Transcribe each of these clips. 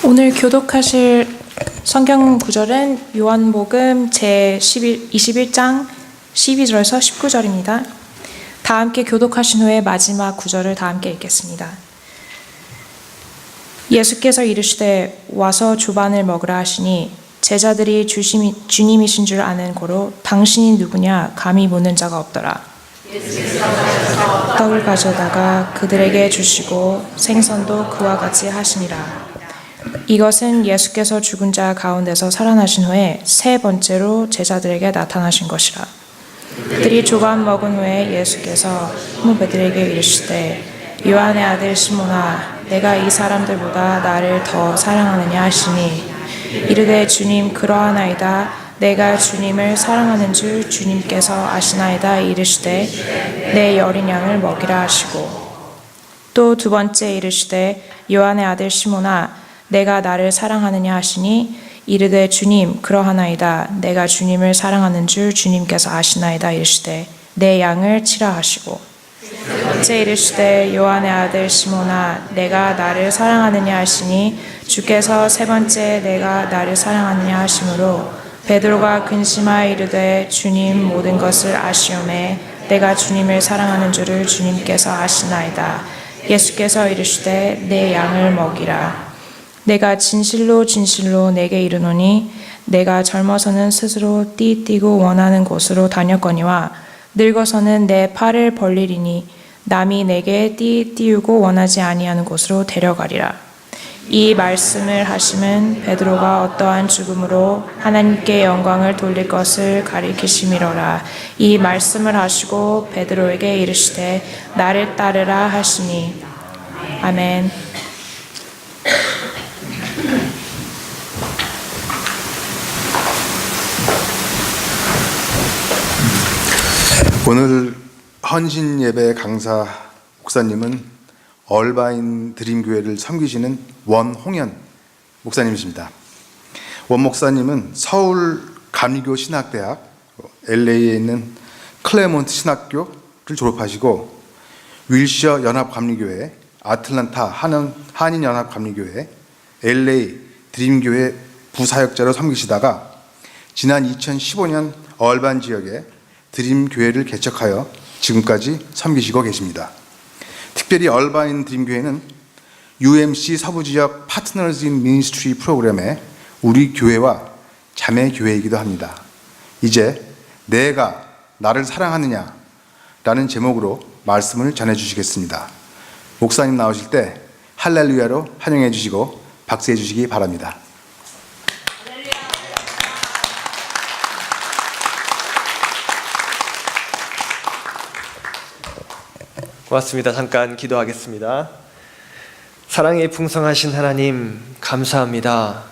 오늘 교독하실 성경 구절은 요한복음 제21장 12절에서 19절입니다. 다 함께 교독하신 후에 마지막 구절을 다 함께 읽겠습니다. 예수께서 이르시되 와서 조반을 먹으라 하시니 제자들이 주님이신 줄 아는 고로 당신이 누구냐 감히 묻는 자가 없더라. 떡을 가져다가 그들에게 주시고 생선도 그와 같이 하시니라. 이것은 예수께서 죽은 자 가운데서 살아나신 후에 세 번째로 제자들에게 나타나신 것이라. 그들이 조반 먹은 후에 예수께서 무배들에게 이르시되 요한의 아들 시몬아 내가 이 사람들보다 나를 더 사랑하느냐 하시니 이르되 주님 그러하나이다. 내가 주님을 사랑하는 줄 주님께서 아시나이다. 이르시되 내 여린 양을 먹이라 하시고 또 두 번째 이르시되 요한의 아들 시몬아 내가 나를 사랑하느냐 하시니 이르되 주님 그러하나이다. 내가 주님을 사랑하는 줄 주님께서 아시나이다. 이르시되 내 양을 치라 하시고 세 이르시되 요한의 아들 시몬아 내가 나를 사랑하느냐 하시니 주께서 세 번째 내가 나를 사랑하느냐 하시므로 베드로가 근심하여 이르되 주님 모든 것을 아시오매 내가 주님을 사랑하는 줄을 주님께서 아시나이다. 예수께서 이르시되 내 양을 먹이라. 내가 진실로 진실로 내게 이르노니 내가 젊어서는 스스로 띠뛰고 원하는 곳으로 다녔거니와 늙어서는 내 팔을 벌리리니 남이 내게 띠띠우고 원하지 아니하는 곳으로 데려가리라. 이 말씀을 하심은 베드로가 어떠한 죽음으로 하나님께 영광을 돌릴 것을 가리키심이로라. 이 말씀을 하시고 베드로에게 이르시되 나를 따르라 하시니 아멘. 오늘 헌신 예배 강사 목사님은 얼바인 드림교회를 섬기시는 원홍현 목사님이십니다. 원 목사님은 서울 감리교 신학대학, LA에 있는 클레몬트 신학교를 졸업하시고 윌셔 연합감리교회, 아틀란타 한인연합감리교회, LA 드림교회 부사역자로 섬기시다가 지난 2015년 얼반 지역에 드림교회를 개척하여 지금까지 섬기시고 계십니다. 특별히 얼바인 드림교회는 UMC 서부지역 파트너즈 인 미니스트리 프로그램의 우리 교회와 자매교회이기도 합니다. 이제 내가 나를 사랑하느냐 라는 제목으로 말씀을 전해주시겠습니다. 목사님 나오실 때 할렐루야로 환영해 주시고 박수해 주시기 바랍니다. 고맙습니다. 잠깐 기도하겠습니다. 사랑이 풍성하신 하나님 감사합니다.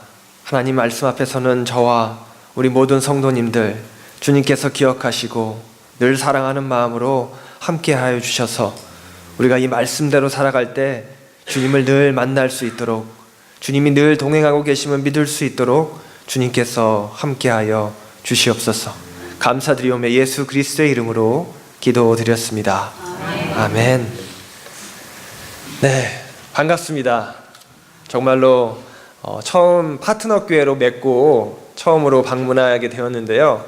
하나님 말씀 앞에서는 저와 우리 모든 성도님들 주님께서 기억하시고 늘 사랑하는 마음으로 함께하여 주셔서 우리가 이 말씀대로 살아갈 때 주님을 늘 만날 수 있도록 주님이 늘 동행하고 계심을 믿을 수 있도록 주님께서 함께하여 주시옵소서. 감사드리오며 예수 그리스도의 이름으로 기도드렸습니다. 아멘. 네, 반갑습니다. 정말로 처음 파트너 교회로 맺고 처음으로 방문하게 되었는데요.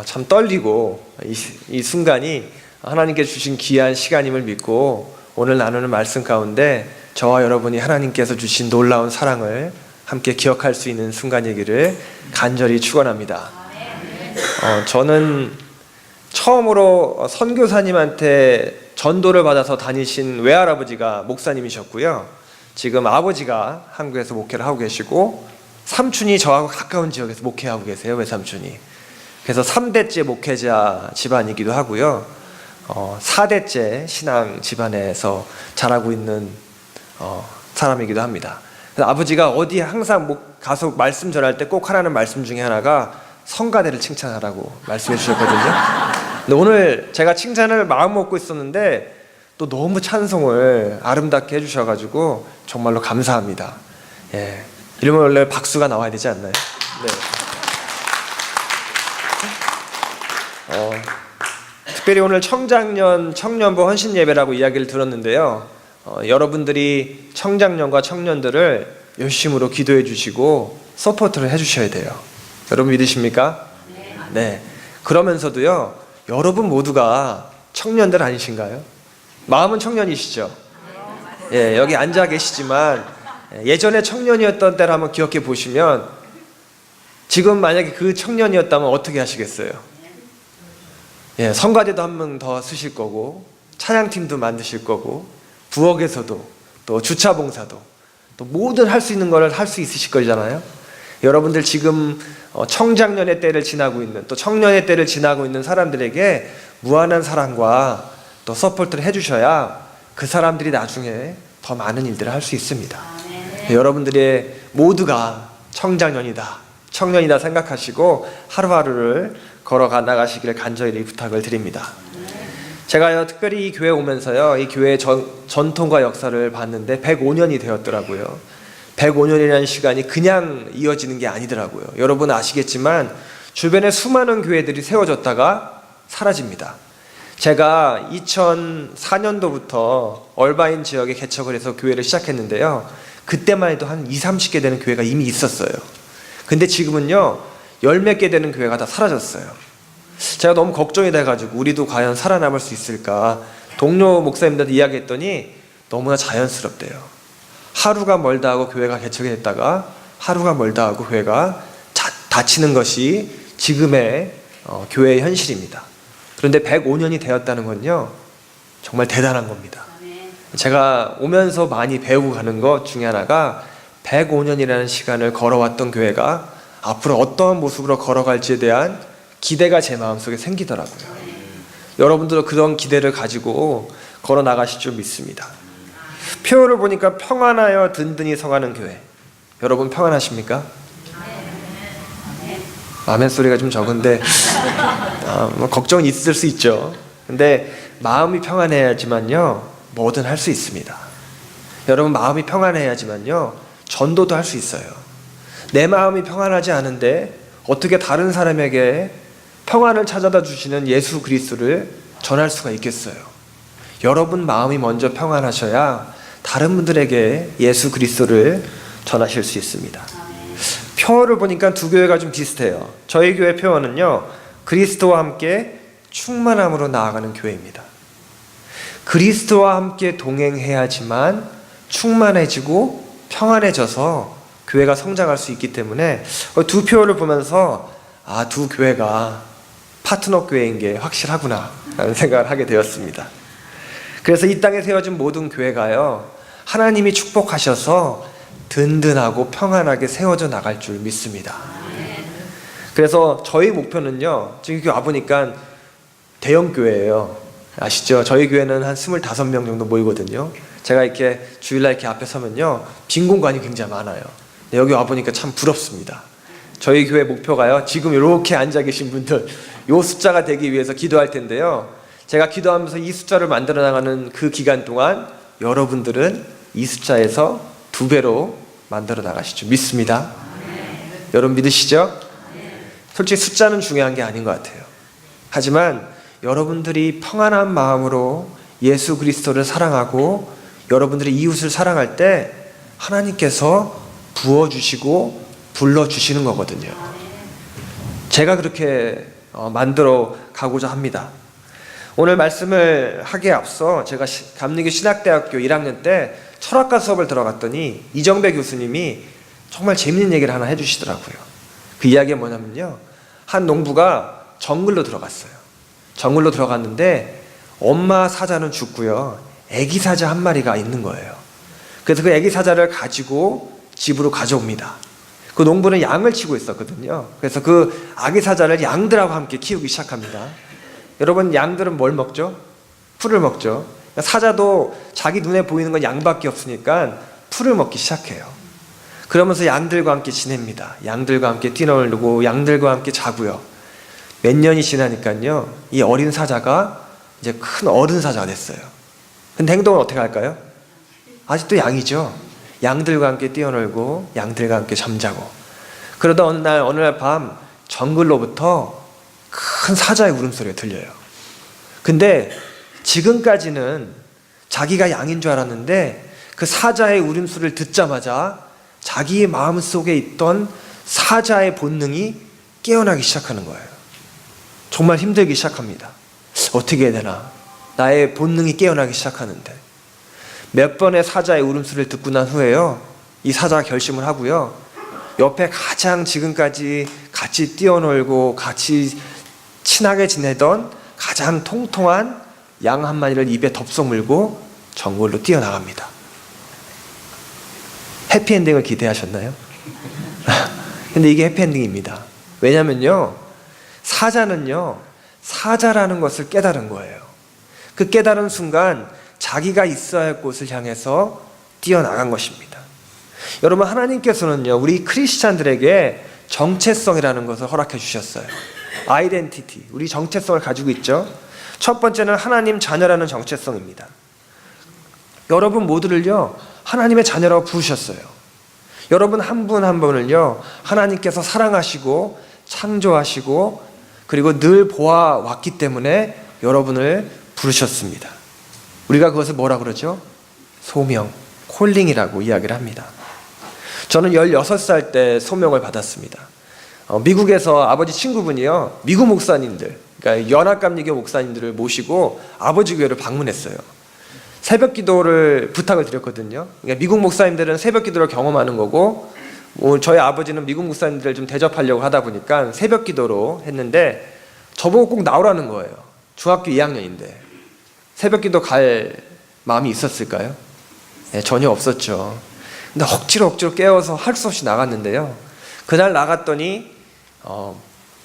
참 떨리고 이 순간이 하나님께 주신 귀한 시간임을 믿고 오늘 나누는 말씀 가운데 저와 여러분이 하나님께서 주신 놀라운 사랑을 함께 기억할 수 있는 순간이기를 간절히 축원합니다. 저는 처음으로 선교사님한테 전도를 받아서 다니신 외할아버지가 목사님이셨고요. 지금 아버지가 한국에서 목회를 하고 계시고 삼촌이 저하고 가까운 지역에서 목회하고 계세요. 외삼촌이. 그래서 3대째 목회자 집안이기도 하고요. 4대째 신앙 집안에서 자라고 있는 사람이기도 합니다. 그래서 아버지가 어디 항상 가서 말씀 전할 때 꼭 하라는 말씀 중에 하나가 성가대를 칭찬하라고 말씀해 주셨거든요. 근데 오늘 제가 칭찬을 마음 먹고 있었는데 또 너무 찬송을 아름답게 해주셔가지고 정말로 감사합니다. 예, 이러면 원래 박수가 나와야 되지 않나요? 네. 특별히 오늘 청장년 청년부 헌신 예배라고 이야기를 들었는데요. 여러분들이 청장년과 청년들을 열심으로 기도해 주시고 서포트를 해 주셔야 돼요. 여러분 믿으십니까? 네. 그러면서도요, 여러분 모두가 청년들 아니신가요? 마음은 청년이시죠? 예, 여기 앉아 계시지만 예전에 청년이었던 때를 한번 기억해 보시면 지금 만약에 그 청년이었다면 어떻게 하시겠어요? 예, 성가대도 한 명 더 쓰실 거고, 찬양팀도 만드실 거고, 부엌에서도, 또 주차봉사도, 또 모든 할 수 있는 걸 할 수 있으실 거잖아요. 여러분들 지금 청장년의 때를 지나고 있는, 또 청년의 때를 지나고 있는 사람들에게 무한한 사랑과 또 서포트를 해주셔야 그 사람들이 나중에 더 많은 일들을 할 수 있습니다. 여러분들의 모두가 청장년이다, 청년이다 생각하시고 하루하루를 걸어가 나가시기를 간절히 부탁을 드립니다. 제가요, 특별히 이 교회 오면서요, 이 교회의 전통과 역사를 봤는데 105년이 되었더라고요. 105년이라는 시간이 그냥 이어지는 게 아니더라고요. 여러분 아시겠지만 주변에 수많은 교회들이 세워졌다가 사라집니다. 제가 2004년도부터 얼바인 지역에 개척을 해서 교회를 시작했는데요, 그때만 해도 한 20, 30개 되는 교회가 이미 있었어요. 근데 지금은요, 10몇 개 되는 교회가 다 사라졌어요. 제가 너무 걱정이 돼가지고 우리도 과연 살아남을 수 있을까, 동료 목사님들한테 이야기했더니 너무나 자연스럽대요. 하루가 멀다 하고 교회가 개척이 됐다가 하루가 멀다 하고 교회가 닫히는 것이 지금의 교회의 현실입니다. 그런데 105년이 되었다는 건요, 정말 대단한 겁니다. 제가 오면서 많이 배우고 가는 것 중에 하나가 105년이라는 시간을 걸어왔던 교회가 앞으로 어떠한 모습으로 걸어갈지에 대한 기대가 제 마음속에 생기더라고요. 여러분들도 그런 기대를 가지고 걸어 나가실 줄 믿습니다. 표를 보니까 평안하여 든든히 서가는 교회. 여러분 평안하십니까? 아멘 소리가 좀 적은데 뭐 걱정은 있을 수 있죠. 근데 마음이 평안해야지만요, 뭐든 할 수 있습니다. 여러분 마음이 평안해야지만요, 전도도 할 수 있어요. 내 마음이 평안하지 않은데 어떻게 다른 사람에게 평안을 찾아다 주시는 예수 그리스도를 전할 수가 있겠어요? 여러분 마음이 먼저 평안하셔야 다른 분들에게 예수 그리스도를 전하실 수 있습니다. 표어를 보니까 두 교회가 좀 비슷해요. 저희 교회 표어는요, 그리스도와 함께 충만함으로 나아가는 교회입니다. 그리스도와 함께 동행해야지만 충만해지고 평안해져서 교회가 성장할 수 있기 때문에 두 표어를 보면서 두 교회가 파트너 교회인 게 확실하구나 라는 생각을 하게 되었습니다. 그래서 이 땅에 세워진 모든 교회가요, 하나님이 축복하셔서 든든하고 평안하게 세워져 나갈 줄 믿습니다. 그래서 저희 목표는요, 지금 이렇게 와보니까 대형 교회예요. 아시죠? 저희 교회는 한 25명 정도 모이거든요. 제가 이렇게 주일날 이렇게 앞에 서면요, 빈 공간이 굉장히 많아요. 여기 와보니까 참 부럽습니다. 저희 교회 목표가요, 지금 이렇게 앉아 계신 분들 이 숫자가 되기 위해서 기도할 텐데요, 제가 기도하면서 이 숫자를 만들어 나가는 그 기간 동안 여러분들은 이 숫자에서 2배로 만들어 나가실 줄 믿습니다. 여러분 믿으시죠? 솔직히 숫자는 중요한 게 아닌 것 같아요. 하지만 여러분들이 평안한 마음으로 예수 그리스도를 사랑하고 여러분들이 이웃을 사랑할 때 하나님께서 부어주시고 불러주시는 거거든요. 제가 그렇게 만들어 가고자 합니다. 오늘 말씀을 하기에 앞서 제가 감리교 신학대학교 1학년 때 철학과 수업을 들어갔더니 이정배 교수님이 정말 재밌는 얘기를 하나 해주시더라고요. 그 이야기가 뭐냐면요, 한 농부가 정글로 들어갔어요. 정글로 들어갔는데 엄마 사자는 죽고요, 애기 사자 한 마리가 있는 거예요. 그래서 그 애기 사자를 가지고 집으로 가져옵니다. 그 농부는 양을 치고 있었거든요. 그래서 그 아기 사자를 양들하고 함께 키우기 시작합니다. 여러분 양들은 뭘 먹죠? 풀을 먹죠. 사자도 자기 눈에 보이는 건 양밖에 없으니까 풀을 먹기 시작해요. 그러면서 양들과 함께 지냅니다. 양들과 함께 뛰놀고 양들과 함께 자고요. 몇 년이 지나니까요, 이 어린 사자가 이제 큰 어른 사자가 됐어요. 근데 행동은 어떻게 할까요? 아직도 양이죠. 양들과 함께 뛰어놀고 양들과 함께 잠자고. 그러다 어느 날 밤 정글로부터 큰 사자의 울음소리가 들려요. 근데 지금까지는 자기가 양인 줄 알았는데 그 사자의 울음소리를 듣자마자 자기의 마음속에 있던 사자의 본능이 깨어나기 시작하는 거예요. 정말 힘들기 시작합니다. 어떻게 해야 되나? 나의 본능이 깨어나기 시작하는데 몇 번의 사자의 울음소리를 듣고 난 후에요, 이 사자가 결심을 하고요, 옆에 가장 지금까지 같이 뛰어놀고 같이 친하게 지내던 가장 통통한 양 한 마리를 입에 덥석 물고 정글로 뛰어나갑니다. 해피엔딩을 기대하셨나요? 근데 이게 해피엔딩입니다. 왜냐면요, 사자는요, 사자라는 것을 깨달은 거예요. 그 깨달은 순간 자기가 있어야 할 곳을 향해서 뛰어나간 것입니다. 여러분, 하나님께서는요, 우리 크리스찬들에게 정체성이라는 것을 허락해 주셨어요. 아이덴티티, 우리 정체성을 가지고 있죠. 첫 번째는 하나님 자녀라는 정체성입니다. 여러분 모두를요, 하나님의 자녀라고 부르셨어요. 여러분 한 분 한 분을요, 하나님께서 사랑하시고 창조하시고 그리고 늘 보아왔기 때문에 여러분을 부르셨습니다. 우리가 그것을 뭐라 그러죠? 소명, 콜링이라고 이야기를 합니다. 저는 16살 때 소명을 받았습니다. 미국에서 아버지 친구분이요, 미국 목사님들, 그러니까 연합감리교 목사님들을 모시고 아버지 교회를 방문했어요. 새벽 기도를 부탁을 드렸거든요. 그러니까 미국 목사님들은 새벽 기도를 경험하는 거고, 저희 아버지는 미국 목사님들을 좀 대접하려고 하다 보니까 새벽 기도로 했는데, 저보고 꼭 나오라는 거예요. 중학교 2학년인데 새벽 기도 갈 마음이 있었을까요? 네, 전혀 없었죠. 근데 억지로 깨워서 할 수 없이 나갔는데요, 그날 나갔더니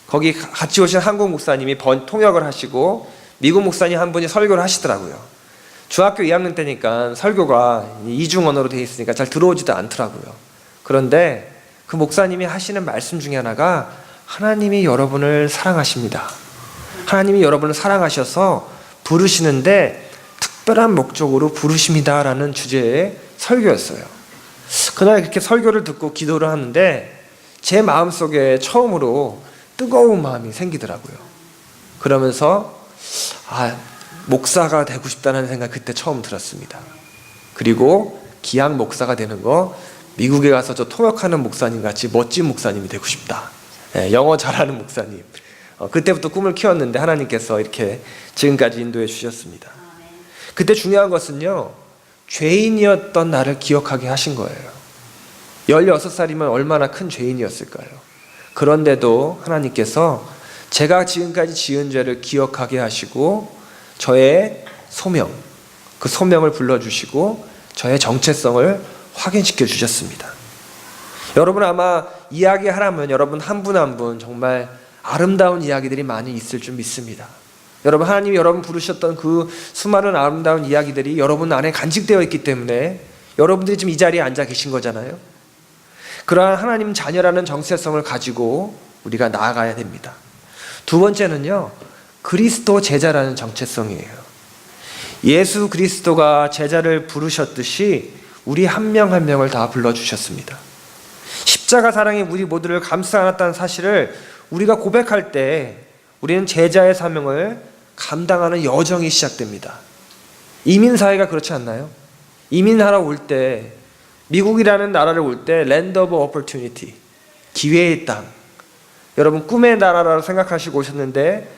거기 같이 오신 한국 목사님이 통역을 하시고 미국 목사님 한 분이 설교를 하시더라고요. 중학교 2학년 때니까 설교가 이중 언어로 되어 있으니까 잘 들어오지도 않더라고요. 그런데 그 목사님이 하시는 말씀 중에 하나가, 하나님이 여러분을 사랑하십니다. 하나님이 여러분을 사랑하셔서 부르시는데 특별한 목적으로 부르십니다 라는 주제의 설교였어요. 그날 그렇게 설교를 듣고 기도를 하는데 제 마음속에 처음으로 뜨거운 마음이 생기더라고요. 그러면서 목사가 되고 싶다는 생각 그때 처음 들었습니다. 그리고 기왕 목사가 되는 거, 미국에 가서 저 통역하는 목사님 같이 멋진 목사님이 되고 싶다. 영어 잘하는 목사님. 그때부터 꿈을 키웠는데 하나님께서 이렇게 지금까지 인도해 주셨습니다. 그때 중요한 것은요, 죄인이었던 나를 기억하게 하신 거예요. 16살이면 얼마나 큰 죄인이었을까요? 그런데도 하나님께서 제가 지금까지 지은 죄를 기억하게 하시고 저의 소명, 그 소명을 불러주시고 저의 정체성을 확인시켜 주셨습니다. 여러분 아마 이야기하라면 여러분 한 분 한 분 정말 아름다운 이야기들이 많이 있을 줄 믿습니다. 여러분, 하나님이 여러분 부르셨던 그 수많은 아름다운 이야기들이 여러분 안에 간직되어 있기 때문에 여러분들이 지금 이 자리에 앉아 계신 거잖아요. 그러한 하나님 자녀라는 정체성을 가지고 우리가 나아가야 됩니다. 두 번째는요, 그리스도 제자라는 정체성이에요. 예수 그리스도가 제자를 부르셨듯이 우리 한 명 한 명을 다 불러주셨습니다. 십자가 사랑이 우리 모두를 감싸 안았다는 사실을 우리가 고백할 때 우리는 제자의 사명을 감당하는 여정이 시작됩니다. 이민사회가 그렇지 않나요? 이민하러 올 때, 미국이라는 나라를 올 때 랜드 오브 오퍼튜니티, 기회의 땅, 여러분 꿈의 나라라고 생각하시고 오셨는데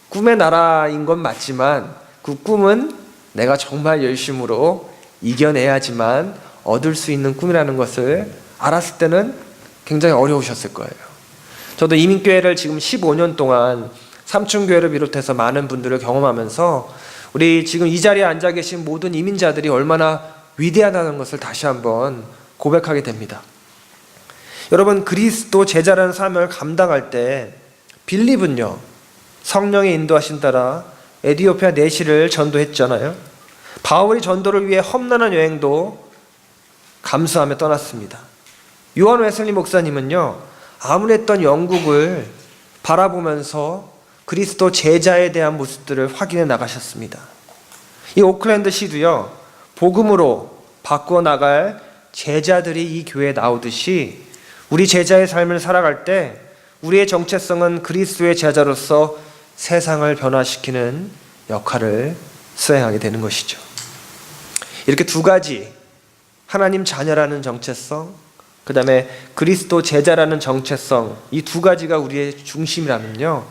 꿈의 나라인 건 맞지만 그 꿈은 내가 정말 열심으로 이겨내야지만 얻을 수 있는 꿈이라는 것을 알았을 때는 굉장히 어려우셨을 거예요. 저도 이민교회를 지금 15년 동안 삼층교회를 비롯해서 많은 분들을 경험하면서 우리 지금 이 자리에 앉아 계신 모든 이민자들이 얼마나 위대하다는 것을 다시 한번 고백하게 됩니다. 여러분, 그리스도 제자라는 사명을 감당할 때 빌립은요, 성령의 인도하신 따라 에티오피아 내시를 전도했잖아요. 바울이 전도를 위해 험난한 여행도 감수하며 떠났습니다. 요한 웨슬리 목사님은요, 아무랬던 영국을 바라보면서 그리스도 제자에 대한 모습들을 확인해 나가셨습니다. 이 오클랜드 시도요, 복음으로 바꾸어 나갈 제자들이 이 교회에 나오듯이 우리 제자의 삶을 살아갈 때 우리의 정체성은 그리스도의 제자로서 세상을 변화시키는 역할을 수행하게 되는 것이죠. 이렇게 두 가지, 하나님 자녀라는 정체성, 그 다음에 그리스도 제자라는 정체성, 이 두 가지가 우리의 중심이라면요,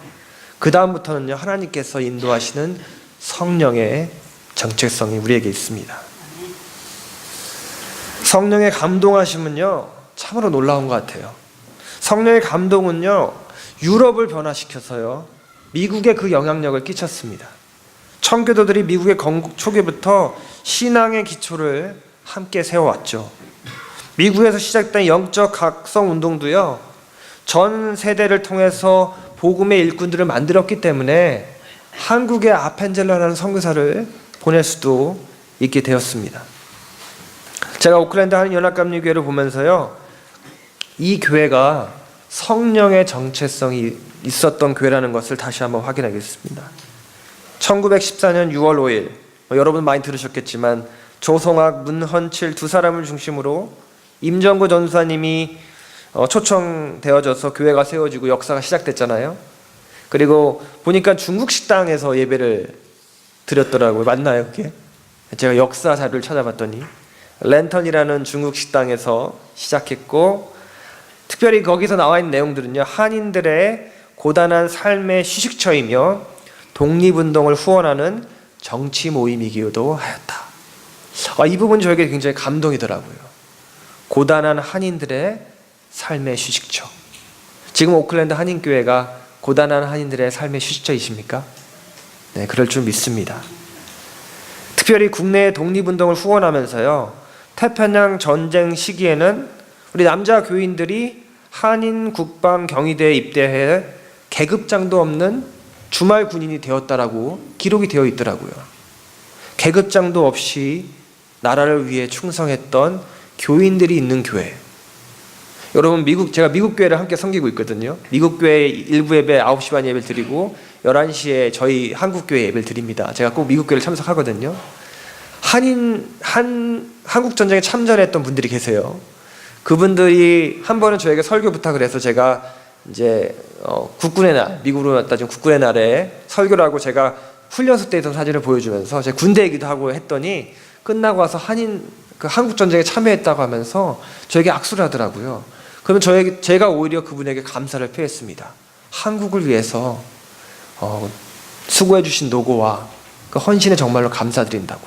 그 다음부터는요, 하나님께서 인도하시는 성령의 정체성이 우리에게 있습니다. 성령의 감동하심은요, 참으로 놀라운 것 같아요. 성령의 감동은요, 유럽을 변화시켜서요, 미국에 그 영향력을 끼쳤습니다. 청교도들이 미국의 건국 초기부터 신앙의 기초를 함께 세워왔죠. 미국에서 시작된 영적 각성 운동도요, 전 세대를 통해서 복음의 일꾼들을 만들었기 때문에 한국의 아펜젤러라는 선교사를 보낼 수도 있게 되었습니다. 제가 오클랜드 한인연합감리교회를 보면서요, 이 교회가 성령의 정체성이 있었던 교회라는 것을 다시 한번 확인하겠습니다. 1914년 6월 5일, 여러분 많이 들으셨겠지만 조성학, 문헌칠 두 사람을 중심으로 임정구 전사님이 초청되어져서 교회가 세워지고 역사가 시작됐잖아요. 그리고 보니까 중국 식당에서 예배를 드렸더라고요. 맞나요, 그게? 제가 역사 자료를 찾아봤더니 랜턴이라는 중국 식당에서 시작했고, 특별히 거기서 나와 있는 내용들은요, 한인들의 고단한 삶의 휴식처이며 독립운동을 후원하는 정치 모임이기도 하였다. 이 부분이 저에게 굉장히 감동이더라고요. 고단한 한인들의 삶의 휴식처. 지금 오클랜드 한인교회가 고단한 한인들의 삶의 휴식처이십니까? 네, 그럴 줄 믿습니다. 특별히 국내의 독립운동을 후원하면서요, 태평양 전쟁 시기에는 우리 남자 교인들이 한인 국방 경위대에 입대해 계급장도 없는 주말 군인이 되었다라고 기록이 되어 있더라고요. 계급장도 없이 나라를 위해 충성했던 교인들이 있는 교회. 여러분, 제가 미국 교회를 함께 섬기고 있거든요. 미국 교회 일부 예배 9시 반 예배를 드리고 11시에 저희 한국 교회 예배를 드립니다. 제가 꼭 미국 교회를 참석하거든요. 한국 전쟁에 참전했던 분들이 계세요. 그분들이 한 번은 저에게 설교 부탁을 해서 제가 이제 국군의 날, 미국으로 따지면 국군의 날에 설교를 하고 제가 훈련소 때 있던 사진을 보여주면서 제가 군대 얘기도 하고 했더니 끝나고 와서 한국 전쟁에 참여했다고 하면서 저에게 악수를 하더라고요. 그러면 제가 오히려 그분에게 감사를 표했습니다. 한국을 위해서 수고해 주신 노고와 그 헌신에 정말로 감사드린다고.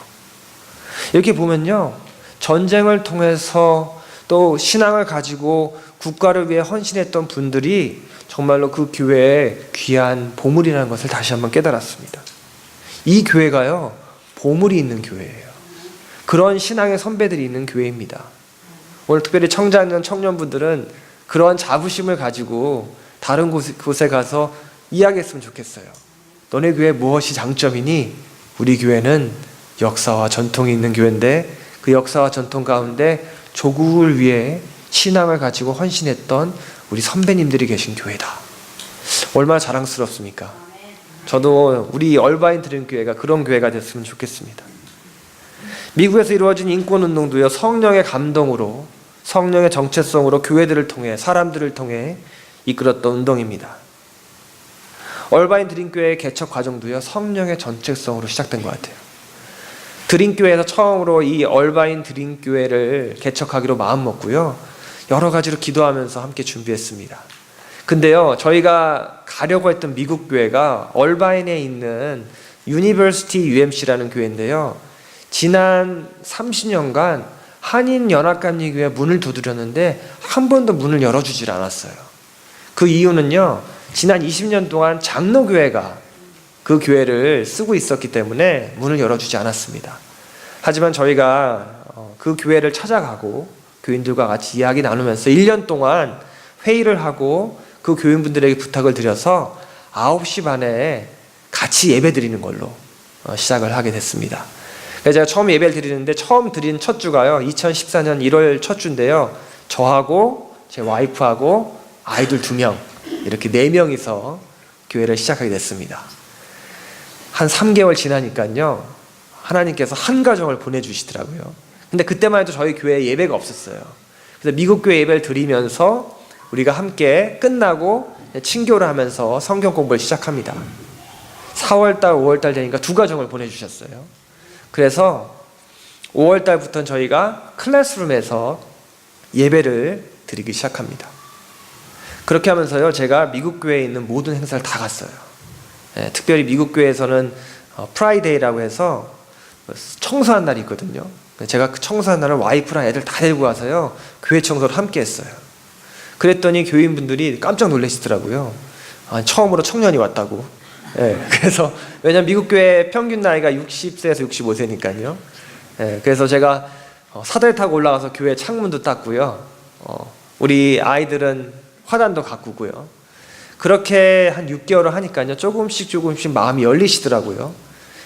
이렇게 보면요, 전쟁을 통해서 또 신앙을 가지고 국가를 위해 헌신했던 분들이 정말로 그 교회의 귀한 보물이라는 것을 다시 한번 깨달았습니다. 이 교회가요, 보물이 있는 교회예요. 그런 신앙의 선배들이 있는 교회입니다. 오늘 특별히 청자년 청년분들은 그런 자부심을 가지고 다른 곳에 가서 이야기했으면 좋겠어요. 너네 교회 무엇이 장점이니? 우리 교회는 역사와 전통이 있는 교회인데 그 역사와 전통 가운데 조국을 위해 신앙을 가지고 헌신했던 우리 선배님들이 계신 교회다. 얼마나 자랑스럽습니까? 저도 우리 얼바인 드림교회가 그런 교회가 됐으면 좋겠습니다. 미국에서 이루어진 인권운동도요, 성령의 감동으로, 성령의 정체성으로 교회들을 통해, 사람들을 통해 이끌었던 운동입니다. 얼바인 드림교회의 개척 과정도요, 성령의 정체성으로 시작된 것 같아요. 드림교회에서 처음으로 이 얼바인 드림교회를 개척하기로 마음먹고요, 여러 가지로 기도하면서 함께 준비했습니다. 근데요, 저희가 가려고 했던 미국 교회가 얼바인에 있는 유니버시티 UMC라는 교회인데요, 지난 30년간 한인연합감리교회 문을 두드렸는데 한 번도 문을 열어주질 않았어요. 그 이유는요, 지난 20년 동안 장로교회가 그 교회를 쓰고 있었기 때문에 문을 열어주지 않았습니다. 하지만 저희가 그 교회를 찾아가고 교인들과 같이 이야기 나누면서 1년 동안 회의를 하고 그 교인분들에게 부탁을 드려서 9시 반에 같이 예배 드리는 걸로 시작을 하게 됐습니다. 그래서 제가 처음 예배를 드리는데 처음 드린 첫 주가요, 2014년 1월 첫 주인데요, 저하고 제 와이프하고 아이들 2명, 이렇게 4명이서 교회를 시작하게 됐습니다. 한 3개월 지나니까요, 하나님께서 한 가정을 보내주시더라고요. 근데 그때만 해도 저희 교회에 예배가 없었어요. 그래서 미국 교회 예배를 드리면서 우리가 함께 끝나고 친교를 하면서 성경 공부를 시작합니다. 4월달, 5월달 되니까 2가정을 보내주셨어요. 그래서 5월달부터는 저희가 클래스룸에서 예배를 드리기 시작합니다. 그렇게 하면서요, 제가 미국 교회에 있는 모든 행사를 다 갔어요. 특별히 미국 교회에서는 프라이데이라고 해서 청소한 날이 있거든요. 제가 그 청소한 날을 와이프랑 애들 다 데리고 와서요, 교회 청소를 함께 했어요. 그랬더니 교인분들이 깜짝 놀라시더라고요. 처음으로 청년이 왔다고. 그래서 왜냐면 미국 교회 평균 나이가 60세에서 65세니까요. 그래서 제가 사다리 타고 올라가서 교회 창문도 닦고요. 우리 아이들은 화단도 가꾸고요. 그렇게 한 6개월을 하니까요, 조금씩 마음이 열리시더라고요.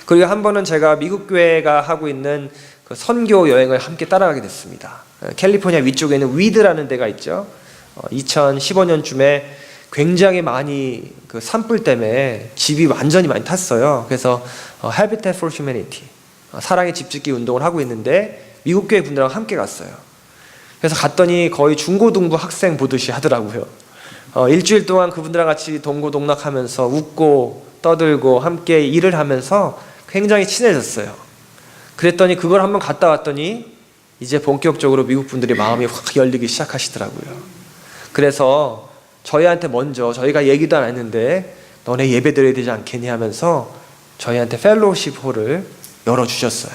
그리고 한 번은 제가 미국 교회가 하고 있는 그 선교 여행을 함께 따라가게 됐습니다. 캘리포니아 위쪽에 있는 위드라는 데가 있죠. 2015년쯤에 굉장히 많이 그 산불 때문에 집이 완전히 많이 탔어요. 그래서 Habitat for Humanity, 사랑의 집 짓기 운동을 하고 있는데 미국 교회 분들하고 함께 갔어요. 그래서 갔더니 거의 중고등부 학생 보듯이 하더라고요. 일주일 동안 그분들랑 같이 동고동락하면서 웃고 떠들고 함께 일을 하면서 굉장히 친해졌어요. 그랬더니 그걸 한번 갔다 왔더니 이제 본격적으로 미국 분들이 마음이 확 열리기 시작하시더라고요. 그래서 저희한테 먼저, 저희가 얘기도 안 했는데 너네 예배 드려야 되지 않겠니 하면서 저희한테 펠로우십 홀을 열어주셨어요.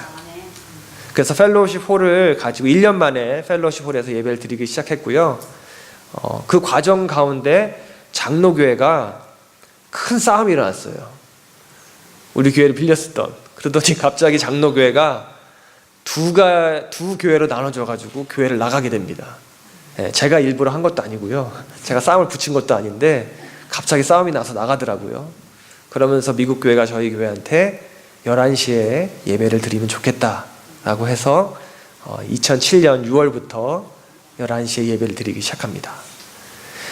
그래서 펠로우십 홀을 가지고 1년 만에 펠로우십 홀에서 예배를 드리기 시작했고요. 그 과정 가운데 장로교회가 큰 싸움이 일어났어요. 우리 교회를 빌렸었던. 그러더니 갑자기 장로교회가 두 교회로 나눠져가지고 교회를 나가게 됩니다. 제가 일부러 한 것도 아니고요. 제가 싸움을 붙인 것도 아닌데 갑자기 싸움이 나서 나가더라고요. 그러면서 미국 교회가 저희 교회한테 11시에 예배를 드리면 좋겠다라고 해서 2007년 6월부터 11시에 예배를 드리기 시작합니다.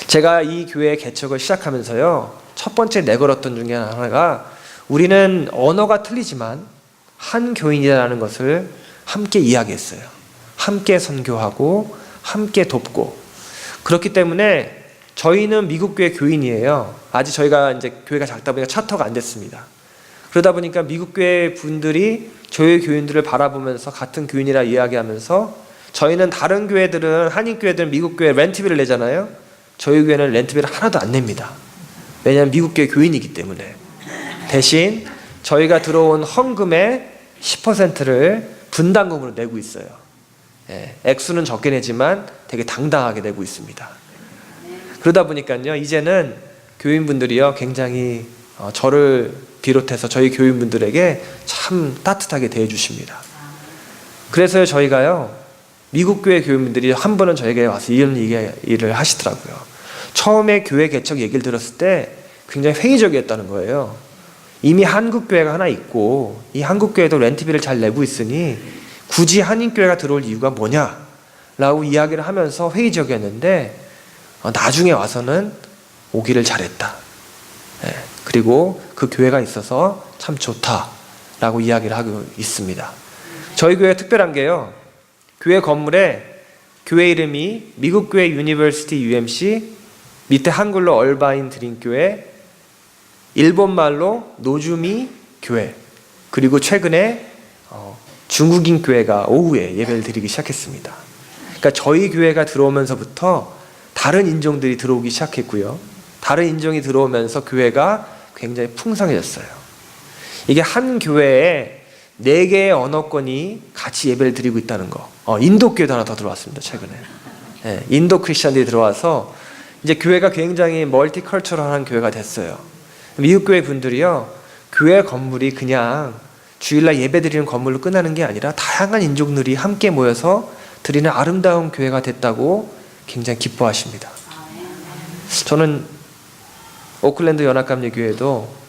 제가 이 교회 개척을 시작하면서요, 첫 번째 내걸었던 중에 하나가 우리는 언어가 틀리지만 한 교인이라는 것을 함께 이야기했어요. 함께 선교하고 함께 돕고. 그렇기 때문에 저희는 미국 교회 교인이에요. 아직 저희가 이제 교회가 작다 보니까 차터가 안 됐습니다. 그러다 보니까 미국 교회 분들이 저희 교인들을 바라보면서 같은 교인이라 이야기하면서, 저희는 다른 교회들은, 한인 교회들은 미국 교회 렌트비를 내잖아요. 저희 교회는 렌트비를 하나도 안 냅니다. 왜냐하면 미국 교회 교인이기 때문에. 대신 저희가 들어온 헌금의 10%를 분담금으로 내고 있어요. 액수는 적게 내지만 되게 당당하게 내고 있습니다. 그러다 보니까요, 이제는 교인분들이요, 굉장히 저를 비롯해서 저희 교인분들에게 참 따뜻하게 대해주십니다. 그래서 저희가요, 미국 교회 교인분들이 한 번은 저에게 와서 이런 얘기를 하시더라고요. 처음에 교회 개척 얘기를 들었을 때 굉장히 회의적이었다는 거예요. 이미 한국 교회가 하나 있고 이 한국 교회도 렌트비를 잘 내고 있으니 굳이 한인 교회가 들어올 이유가 뭐냐라고 이야기를 하면서 회의적이었는데, 나중에 와서는 오기를 잘했다. 그리고 그 교회가 있어서 참 좋다라고 이야기를 하고 있습니다. 저희 교회가 특별한 게요, 교회 건물에 교회 이름이 미국 교회 유니버시티 UMC, 밑에 한글로 얼바인 드림교회, 일본말로 노주미 교회, 그리고 최근에 중국인 교회가 오후에 예배를 드리기 시작했습니다. 그러니까 저희 교회가 들어오면서부터 다른 인종들이 들어오기 시작했고요. 다른 인종이 들어오면서 교회가 굉장히 풍성해졌어요. 이게 한 교회에 4개의 언어권이 같이 예배를 드리고 있다는 거. 인도 교회도 하나 더 들어왔습니다, 최근에. 인도 크리스천들이 들어와서 이제 교회가 굉장히 멀티컬처럴한 교회가 됐어요. 미국 교회 분들이요, 교회 건물이 그냥 주일날 예배 드리는 건물로 끝나는 게 아니라 다양한 인종들이 함께 모여서 드리는 아름다운 교회가 됐다고 굉장히 기뻐하십니다. 저는 오클랜드 연합감리교회도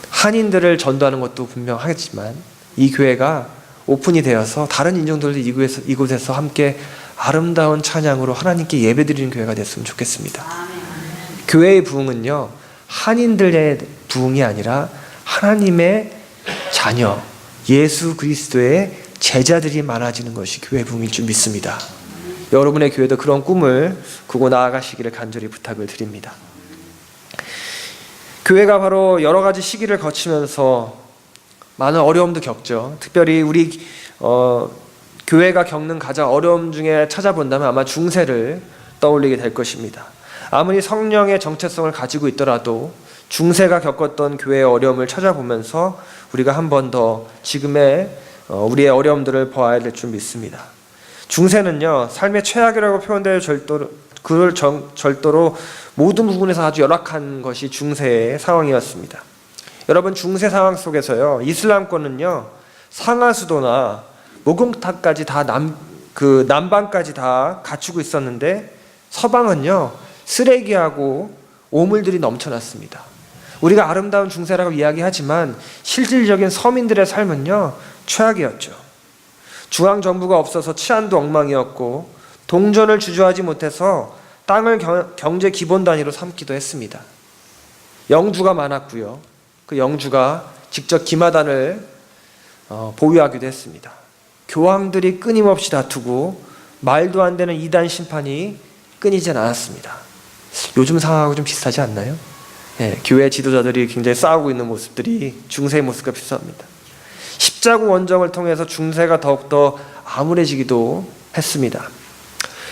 한인들을 전도하는 것도 분명하겠지만 이 교회가 오픈이 되어서 다른 인종들도 이곳에서 함께 아름다운 찬양으로 하나님께 예배드리는 교회가 됐으면 좋겠습니다. 교회의 부흥은요, 한인들의 부흥이 아니라 하나님의 자녀, 예수 그리스도의 제자들이 많아지는 것이 교회 부흥일 줄 믿습니다. 여러분의 교회도 그런 꿈을 꾸고 나아가시기를 간절히 부탁을 드립니다. 교회가 바로 여러 가지 시기를 거치면서 많은 어려움도 겪죠. 특별히 우리 교회가 겪는 가장 어려움 중에 찾아본다면 아마 중세를 떠올리게 될 것입니다. 아무리 성령의 정체성을 가지고 있더라도 중세가 겪었던 교회의 어려움을 찾아보면서 우리가 한 번 더 지금의 우리의 어려움들을 보아야 될 줄 믿습니다. 중세는요, 삶의 최악이라고 표현되어 절도로 모든 부분에서 아주 열악한 것이 중세의 상황이었습니다. 여러분, 중세 상황 속에서요, 이슬람권은요, 상하수도나 목욕탕까지 다 남방까지 다 갖추고 있었는데 서방은요, 쓰레기하고 오물들이 넘쳐났습니다. 우리가 아름다운 중세라고 이야기하지만 실질적인 서민들의 삶은요, 최악이었죠. 중앙정부가 없어서 치안도 엉망이었고 동전을 주저하지 못해서 땅을 경제 기본 단위로 삼기도 했습니다. 영주가 많았고요. 그 영주가 직접 기마단을 보유하기도 했습니다. 교황들이 끊임없이 다투고 말도 안 되는 이단 심판이 끊이지 않았습니다. 요즘 상황하고 좀 비슷하지 않나요? 네, 교회 지도자들이 굉장히 싸우고 있는 모습들이 중세의 모습과 비슷합니다. 십자군 원정을 통해서 중세가 더욱더 암울해지기도 했습니다.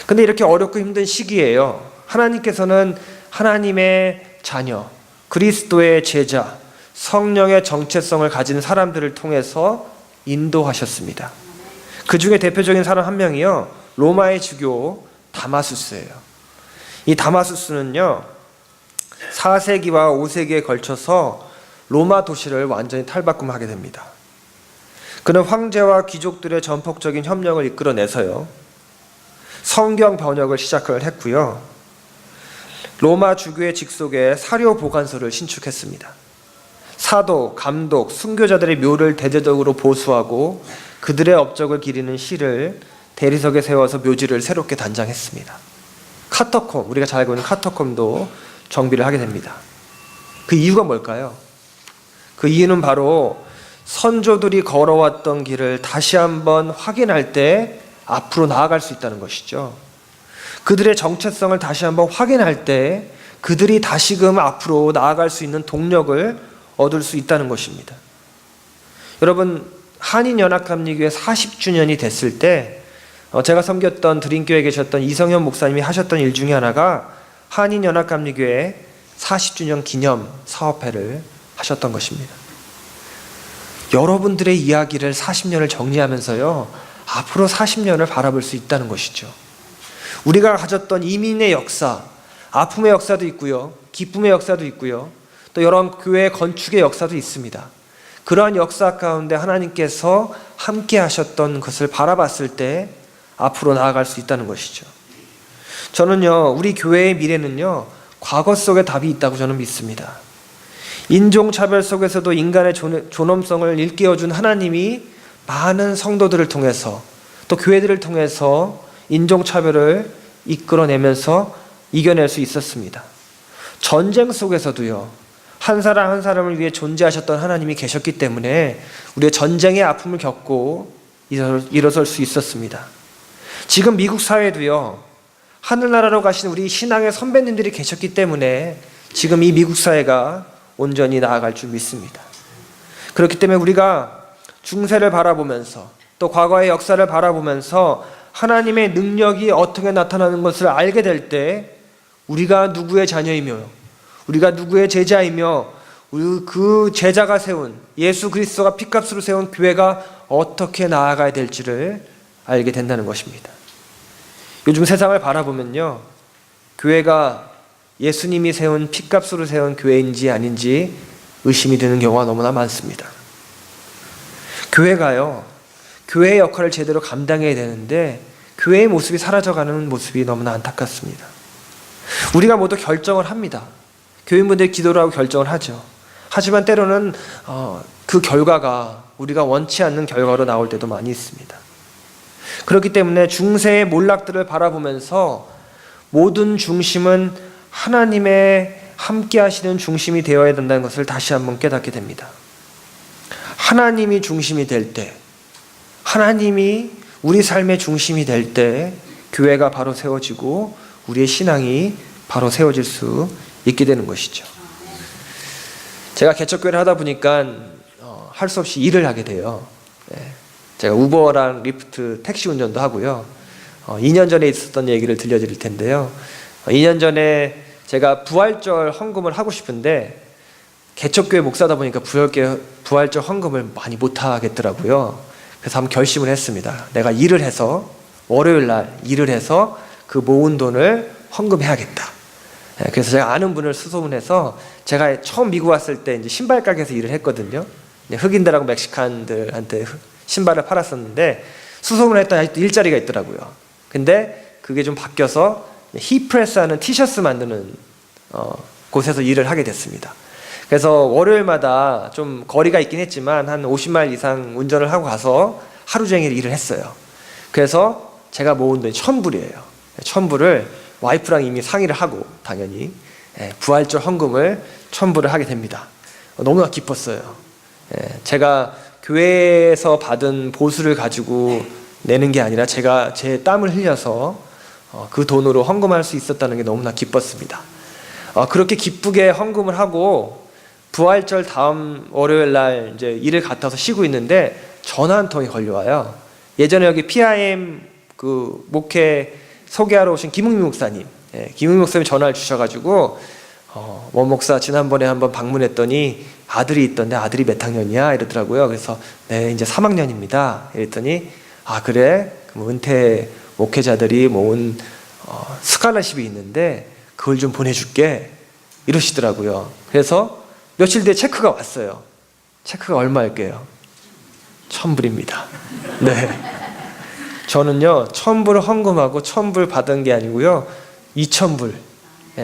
근데 이렇게 어렵고 힘든 시기에요, 하나님께서는 하나님의 자녀, 그리스도의 제자, 성령의 정체성을 가진 사람들을 통해서 인도하셨습니다. 그 중에 대표적인 사람 한 명이요, 로마의 주교 다마수스예요. 이 다마수스는요, 4세기와 5세기에 걸쳐서 로마 도시를 완전히 탈바꿈하게 됩니다. 그는 황제와 귀족들의 전폭적인 협력을 이끌어내서요, 성경 번역을 시작을 했고요, 로마 주교의 직속에 사료 보관소를 신축했습니다. 사도, 감독, 순교자들의 묘를 대대적으로 보수하고 그들의 업적을 기리는 시를 대리석에 세워서 묘지를 새롭게 단장했습니다. 카타콤, 우리가 잘 알고 있는 카타콤도 정비를 하게 됩니다. 그 이유가 뭘까요? 그 이유는 바로 선조들이 걸어왔던 길을 다시 한번 확인할 때 앞으로 나아갈 수 있다는 것이죠. 그들의 정체성을 다시 한번 확인할 때 그들이 다시금 앞으로 나아갈 수 있는 동력을 얻을 수 있다는 것입니다. 여러분, 한인연합감리교회 40주년이 됐을 때 제가 섬겼던 드림교회에 계셨던 이성현 목사님이 하셨던 일 중에 하나가 한인연합감리교회 40주년 기념 사업회를 하셨던 것입니다. 여러분들의 이야기를 40년을 정리하면서요, 앞으로 40년을 바라볼 수 있다는 것이죠. 우리가 가졌던 이민의 역사, 아픔의 역사도 있고요, 기쁨의 역사도 있고요, 또 여러 교회의 건축의 역사도 있습니다. 그러한 역사 가운데 하나님께서 함께 하셨던 것을 바라봤을 때 앞으로 나아갈 수 있다는 것이죠. 저는요, 우리 교회의 미래는요, 과거 속에 답이 있다고 저는 믿습니다. 인종차별 속에서도 인간의 존엄성을 일깨워준 하나님이 많은 성도들을 통해서 또 교회들을 통해서 인종차별을 이끌어내면서 이겨낼 수 있었습니다. 전쟁 속에서도요, 한 사람 한 사람을 위해 존재하셨던 하나님이 계셨기 때문에 우리의 전쟁의 아픔을 겪고 일어설 수 있었습니다. 지금 미국 사회도요, 하늘나라로 가신 우리 신앙의 선배님들이 계셨기 때문에 지금 이 미국 사회가 온전히 나아갈 줄 믿습니다. 그렇기 때문에 우리가 중세를 바라보면서 또 과거의 역사를 바라보면서 하나님의 능력이 어떻게 나타나는 것을 알게 될 때 우리가 누구의 자녀이며 우리가 누구의 제자이며 그 제자가 세운 예수 그리스도가 피값으로 세운 교회가 어떻게 나아가야 될지를 알게 된다는 것입니다. 요즘 세상을 바라보면요, 교회가 예수님이 세운 피값으로 세운 교회인지 아닌지 의심이 드는 경우가 너무나 많습니다. 교회가요, 교회의 역할을 제대로 감당해야 되는데 교회의 모습이 사라져가는 모습이 너무나 안타깝습니다. 우리가 모두 결정을 합니다. 교인분들이 기도를 하고 결정을 하죠. 하지만 때로는 그 결과가 우리가 원치 않는 결과로 나올 때도 많이 있습니다. 그렇기 때문에 중세의 몰락들을 바라보면서 모든 중심은 하나님의 함께 하시는 중심이 되어야 된다는 것을 다시 한번 깨닫게 됩니다. 하나님이 중심이 될 때, 하나님이 우리 삶의 중심이 될 때 교회가 바로 세워지고 우리의 신앙이 바로 세워질 수 있게 되는 것이죠. 제가 개척교회를 하다 보니까 할 수 없이 일을 하게 돼요. 제가 우버랑 리프트 택시 운전도 하고요. 2년 전에 있었던 얘기를 들려드릴 텐데요. 2년 전에 제가 부활절 헌금을 하고 싶은데 개척교회 목사다 보니까 부활절 헌금을 많이 못 하겠더라고요. 그래서 한번 결심을 했습니다. 내가 일을 해서 월요일 날 일을 해서 그 모은 돈을 헌금해야겠다. 그래서 제가 아는 분을 수소문해서 제가 처음 미국 왔을 때 이제 신발 가게에서 일을 했거든요. 흑인들하고 멕시칸들한테 신발을 팔았었는데 수소문했더니 일자리가 있더라고요. 근데 그게 좀 바뀌어서 히프레스하는 티셔츠 만드는 곳에서 일을 하게 됐습니다. 그래서 월요일마다 좀 거리가 있긴 했지만 한 50마일 이상 운전을 하고 가서 하루 종일 일을 했어요. 그래서 제가 모은 돈이 1,000불이에요. 1,000불을 와이프랑 이미 상의를 하고 당연히 부활절 헌금을 1,000불을 하게 됩니다. 너무나 기뻤어요. 제가 교회에서 받은 보수를 가지고 내는 게 아니라 제가 제 땀을 흘려서 그 돈으로 헌금할 수 있었다는 게 너무나 기뻤습니다. 그렇게 기쁘게 헌금을 하고 부활절 다음 월요일 날 이제 일을 갔다 와서 쉬고 있는데 전화 한 통이 걸려와요. 예전에 여기 PIM 그 목회 소개하러 오신 김웅미 목사님, 김웅미 목사님이 전화를 주셔가지고 원 목사 지난번에 한번 방문했더니 아들이 있던데 아들이 몇 학년이야? 이러더라고요. 그래서 네 이제 3학년입니다. 이랬더니 아 그래? 그럼 은퇴 목회자들이 모은 스칼라십이 있는데 그걸 좀 보내줄게 이러시더라고요. 그래서 며칠 뒤에 체크가 왔어요. 체크가 얼마일게요? 1,000불입니다. 네. 저는요 1,000불을 헌금하고 1,000불 받은 게 아니고요 2,000불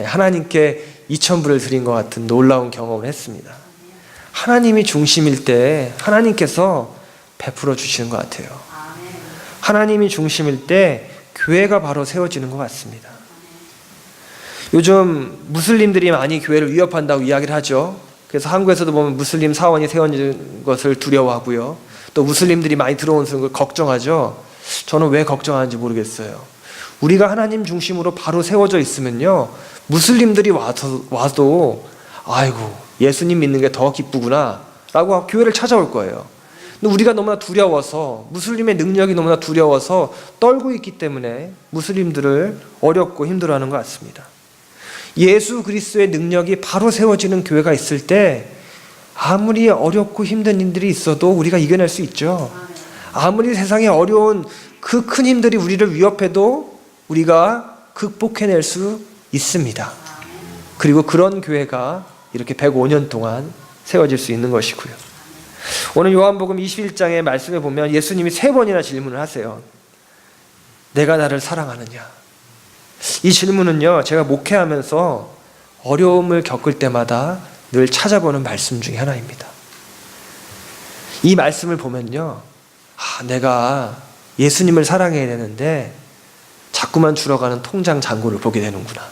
하나님께 2,000불을 드린 것 같은 놀라운 경험을 했습니다. 하나님이 중심일 때 하나님께서 베풀어 주시는 것 같아요. 하나님이 중심일 때 교회가 바로 세워지는 것 같습니다. 요즘 무슬림들이 많이 교회를 위협한다고 이야기를 하죠. 그래서 한국에서도 보면 무슬림 사원이 세워지는 것을 두려워하고요. 또 무슬림들이 많이 들어오는 걸 걱정하죠. 저는 왜 걱정하는지 모르겠어요. 우리가 하나님 중심으로 바로 세워져 있으면요 무슬림들이 와도 아이고 예수님 믿는 게 더 기쁘구나 라고 교회를 찾아올 거예요. 근데 우리가 너무나 두려워서 무슬림의 능력이 너무나 두려워서 떨고 있기 때문에 무슬림들을 어렵고 힘들어하는 것 같습니다. 예수 그리스도의 능력이 바로 세워지는 교회가 있을 때 아무리 어렵고 힘든 일들이 있어도 우리가 이겨낼 수 있죠. 아무리 세상에 어려운 그 큰 힘들이 우리를 위협해도 우리가 극복해낼 수 있습니다. 그리고 그런 교회가 이렇게 105년 동안 세워질 수 있는 것이고요. 오늘 요한복음 21장의 말씀에 보면 예수님이 3번이나 질문을 하세요. 내가 나를 사랑하느냐? 이 질문은요 제가 목회하면서 어려움을 겪을 때마다 늘 찾아보는 말씀 중에 하나입니다. 이 말씀을 보면요 내가 예수님을 사랑해야 되는데 자꾸만 줄어가는 통장 잔고를 보게 되는구나.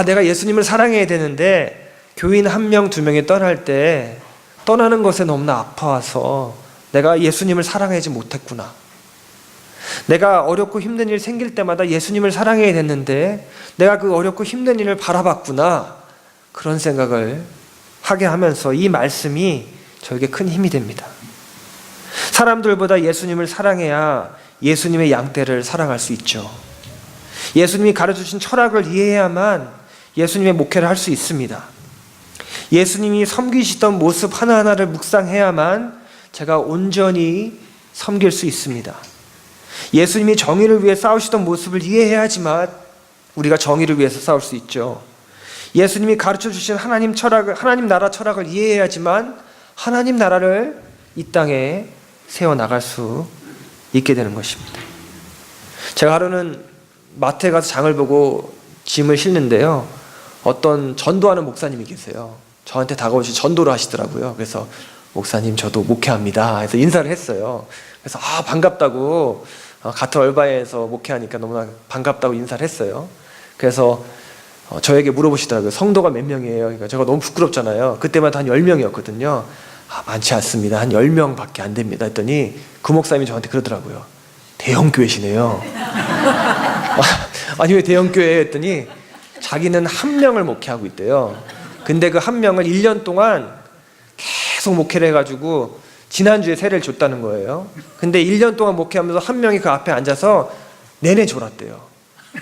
내가 예수님을 사랑해야 되는데 교인 1명, 2명이 떠날 때 떠나는 것에 너무나 아파와서 내가 예수님을 사랑하지 못했구나. 내가 어렵고 힘든 일 생길 때마다 예수님을 사랑해야 됐는데 내가 그 어렵고 힘든 일을 바라봤구나. 그런 생각을 하게 하면서 이 말씀이 저에게 큰 힘이 됩니다. 사람들보다 예수님을 사랑해야 예수님의 양떼를 사랑할 수 있죠. 예수님이 가르쳐주신 철학을 이해해야만 예수님의 목회를 할 수 있습니다. 예수님이 섬기시던 모습 하나하나를 묵상해야만 제가 온전히 섬길 수 있습니다. 예수님이 정의를 위해 싸우시던 모습을 이해해야지만 우리가 정의를 위해서 싸울 수 있죠. 예수님이 가르쳐주신 하나님 나라 철학을 이해해야지만 하나님 나라를 이 땅에 세워나갈 수 있게 되는 것입니다. 제가 하루는 마트에 가서 장을 보고 짐을 실는데요 어떤 전도하는 목사님이 계세요. 저한테 다가오시 전도를 하시더라고요. 그래서 목사님 저도 목회합니다 해서 인사를 했어요. 그래서 반갑다고 같은 얼바에서 목회하니까 너무나 반갑다고 인사를 했어요. 그래서 저에게 물어보시더라고요. 성도가 몇 명이에요? 그러니까 제가 너무 부끄럽잖아요. 그때마다 한 10명이었거든요. 많지 않습니다. 한 10명밖에 안 됩니다. 했더니 그 목사님이 저한테 그러더라고요. 대형 교회시네요. 아니 왜 대형 교회에 했더니 자기는 1명을 목회하고 있대요. 근데 그 1명을 1년 동안 계속 목회를 해가지고 지난주에 세례를 줬다는 거예요. 근데 1년 동안 목회하면서 한 명이 그 앞에 앉아서 내내 졸았대요.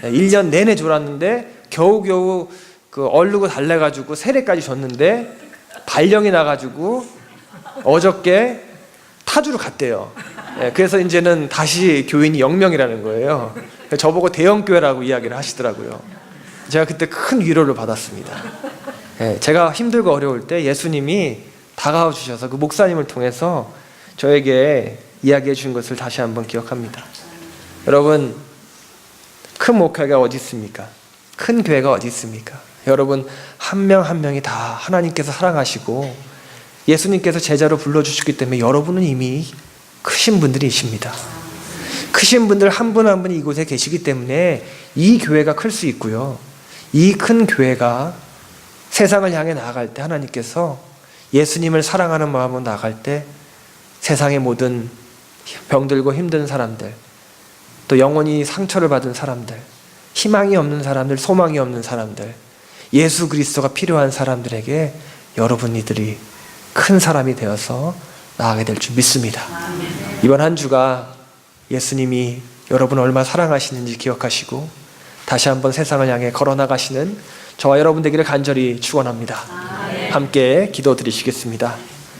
1년 내내 졸았는데 겨우겨우 그 얼르고 달래가지고 세례까지 줬는데 발령이 나가지고 어저께 타주로 갔대요. 그래서 이제는 다시 교인이 0명이라는 거예요. 저보고 대형교회라고 이야기를 하시더라고요. 제가 그때 큰 위로를 받았습니다. 제가 힘들고 어려울 때 예수님이 다가와 주셔서 그 목사님을 통해서 저에게 이야기해 준 것을 다시 한번 기억합니다. 여러분, 큰 목회가 어디 있습니까? 큰 교회가 어디 있습니까? 여러분, 한 명 한 명이 다 하나님께서 사랑하시고 예수님께서 제자로 불러주셨기 때문에 여러분은 이미 크신 분들이십니다. 크신 분들 한 분 한 분이 이곳에 계시기 때문에 이 교회가 클 수 있고요. 이 큰 교회가 세상을 향해 나아갈 때 하나님께서 예수님을 사랑하는 마음으로 나아갈 때 세상의 모든 병들고 힘든 사람들, 또 영원히 상처를 받은 사람들, 희망이 없는 사람들, 소망이 없는 사람들, 예수 그리스도가 필요한 사람들에게 여러분들이 큰 사람이 되어서 나아가게 될 줄 믿습니다. 이번 한 주가 예수님이 여러분을 얼마나 사랑하시는지 기억하시고 다시 한번 세상을 향해 걸어나가시는 저와 여러분 되기를 간절히 축원합니다. 함께 기도드리시겠습니다.